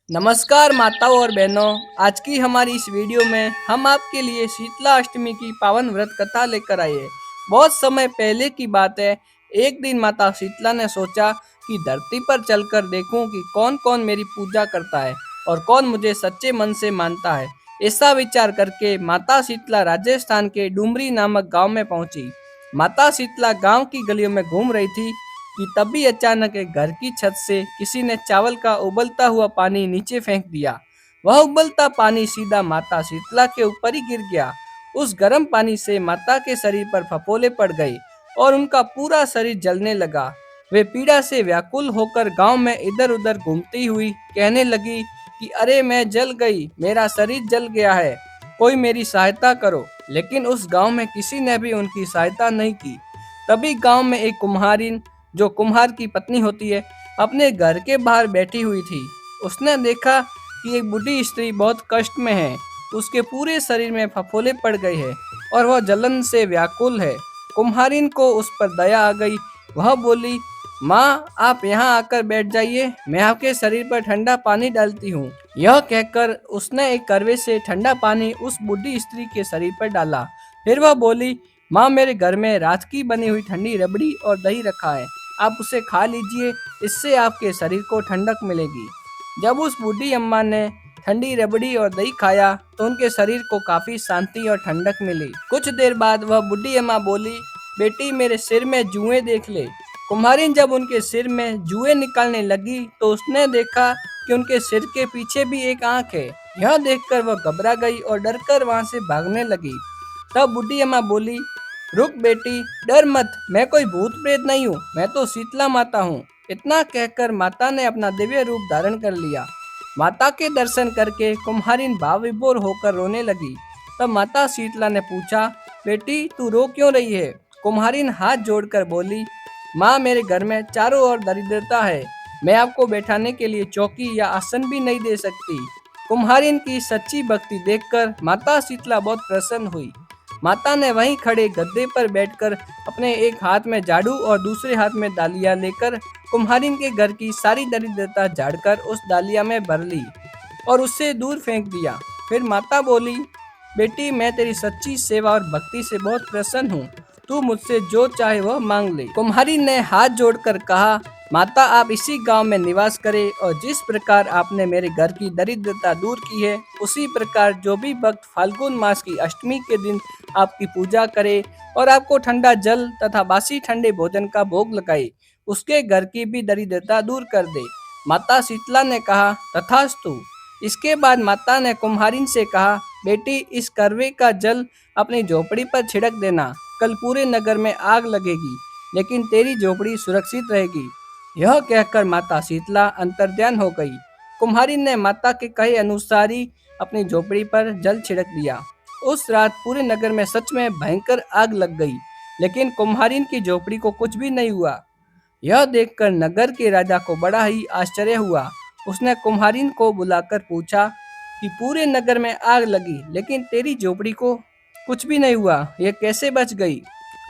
नमस्कार माताओं और बहनों। आज की हमारी इस वीडियो में हम आपके लिए शीतला अष्टमी की पावन व्रत कथा लेकर आए हैं। बहुत समय पहले की बात है। एक दिन माता शीतला ने सोचा कि धरती पर चलकर देखूं कि कौन कौन मेरी पूजा करता है और कौन मुझे सच्चे मन से मानता है। ऐसा विचार करके माता शीतला राजस्थान के डुमरी नामक गांव में पहुंची। माता शीतला गांव की गलियों में घूम रही थी कि तभी अचानक एक घर की छत से किसी ने चावल का उबलता हुआ पानी नीचे फेंक दिया। वह उबलता पानी सीधा माता शीतला के ऊपर ही गिर गया। उस गर्म पानी से माता के शरीर पर फफोले पड़ गए और उनका पूरा शरीर जलने लगा। वे पीड़ा से व्याकुल होकर गांव में इधर उधर घूमती हुई कहने लगी कि अरे मैं जल गई, मेरा शरीर जल गया है, कोई मेरी सहायता करो। लेकिन उस गांव में किसी ने भी उनकी सहायता नहीं की। तभी गांव में एक कुम्हारिन, जो कुम्हार की पत्नी होती है, अपने घर के बाहर बैठी हुई थी। उसने देखा कि एक बूढ़ी स्त्री बहुत कष्ट में है। उसके पूरे शरीर में फफोले पड़ गए हैं और वह जलन से व्याकुल है। कुम्हारिन को उस पर दया आ गई। वह बोली, माँ आप यहाँ आकर बैठ जाइए, मैं आपके शरीर पर ठंडा पानी डालती हूँ। यह कहकर उसने एक करवे से ठंडा पानी उस बूढ़ी स्त्री के शरीर पर डाला। फिर वह बोली, माँ मेरे घर में रात की बनी हुई ठंडी रबड़ी और दही रखा है, आप उसे खा लीजिए, इससे आपके शरीर को ठंडक मिलेगी। जब उस बूढ़ी अम्मा ने ठंडी रबड़ी और दही खाया तो उनके शरीर को काफी शांति और ठंडक मिली। कुछ देर बाद वह बूढ़ी अम्मा बोली, बेटी मेरे सिर में जुएं देख ले। कुम्हारिन जब उनके सिर में जुएं निकालने लगी तो उसने देखा कि उनके सिर के पीछे भी एक आंख है। यह देखकर वह घबरा गई और डरकर वहां से भागने लगी। तब बूढ़ी अम्मा बोली, रुक बेटी, डर मत, मैं कोई भूत प्रेत नहीं हूँ, मैं तो शीतला माता हूँ। इतना कहकर माता ने अपना दिव्य रूप धारण कर लिया। माता के दर्शन करके कुम्हारिन भाव विभोर होकर रोने लगी। तब माता शीतला ने पूछा, बेटी तू रो क्यों रही है? कुम्हारिन हाथ जोड़कर बोली, माँ मेरे घर में चारों ओर दरिद्रता है, मैं आपको बैठाने के लिए चौकी या आसन भी नहीं दे सकती। कुम्हारिन की सच्ची भक्ति देखकर माता शीतला बहुत प्रसन्न हुई। माता ने वहीं खड़े गद्दे पर बैठकर अपने एक हाथ में झाड़ू और दूसरे हाथ में डालिया लेकर कुम्हारिन के घर की सारी दरिद्रता झाड़कर उस डालिया में भर ली और उससे दूर फेंक दिया। फिर माता बोली, बेटी मैं तेरी सच्ची सेवा और भक्ति से बहुत प्रसन्न हूँ, तू मुझसे जो चाहे वह मांग ले। कुम्हारिन ने हाथ जोड़कर कहा, माता आप इसी गांव में निवास करें और जिस प्रकार आपने मेरे घर की दरिद्रता दूर की है, उसी प्रकार जो भी भक्त फाल्गुन मास की अष्टमी के दिन आपकी पूजा करे और आपको ठंडा जल तथा बासी ठंडे भोजन का भोग लगाए, उसके घर की भी दरिद्रता दूर कर दे। माता शीतला ने कहा, तथास्तु। इसके बाद माता ने कुम्हारिन से कहा, बेटी इस करवे का जल अपनी झोपड़ी पर छिड़क देना, कल पूरे नगर में आग लगेगी लेकिन तेरी झोपड़ी सुरक्षित रहेगी। यह कहकर माता शीतला अंतर्ध्यान हो गई। कुम्हारिन ने माता के कहे अनुसार ही अपनी झोपड़ी पर जल छिड़क दिया। उस रात पूरे नगर में सच में भयंकर आग लग गई, लेकिन कुम्हारिन की झोपड़ी को कुछ भी नहीं हुआ। यह देखकर नगर के राजा को बड़ा ही आश्चर्य हुआ। उसने कुम्हारिन को बुलाकर पूछा कि पूरे नगर में आग लगी लेकिन तेरी झोपड़ी को कुछ भी नहीं हुआ, यह कैसे बच गई?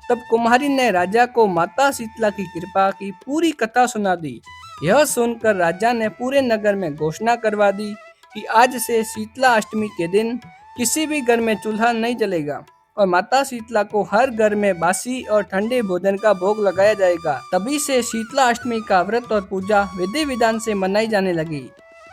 तब कुम्हारिन ने राजा को माता शीतला की कृपा की पूरी कथा सुना दी। यह सुनकर राजा ने पूरे नगर में घोषणा करवा दी कि आज से शीतला अष्टमी के दिन किसी भी घर में चूल्हा नहीं जलेगा और माता शीतला को हर घर में बासी और ठंडे भोजन का भोग लगाया जाएगा। तभी से शीतला अष्टमी का व्रत और पूजा विधि विधान से मनाई जाने लगी।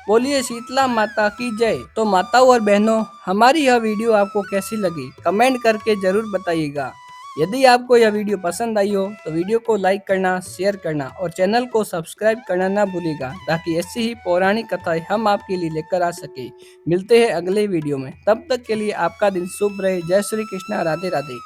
बोलिए शीतला माता की जय। तो माताओं और बहनों, हमारी यह वीडियो आपको कैसी लगी कमेंट करके जरूर बताइएगा। यदि आपको यह वीडियो पसंद आई हो तो वीडियो को लाइक करना, शेयर करना और चैनल को सब्सक्राइब करना ना भूलिएगा, ताकि ऐसी ही पौराणिक कथाएं हम आपके लिए लेकर आ सके। मिलते हैं अगले वीडियो में, तब तक के लिए आपका दिन शुभ रहे। जय श्री कृष्णा, राधे राधे।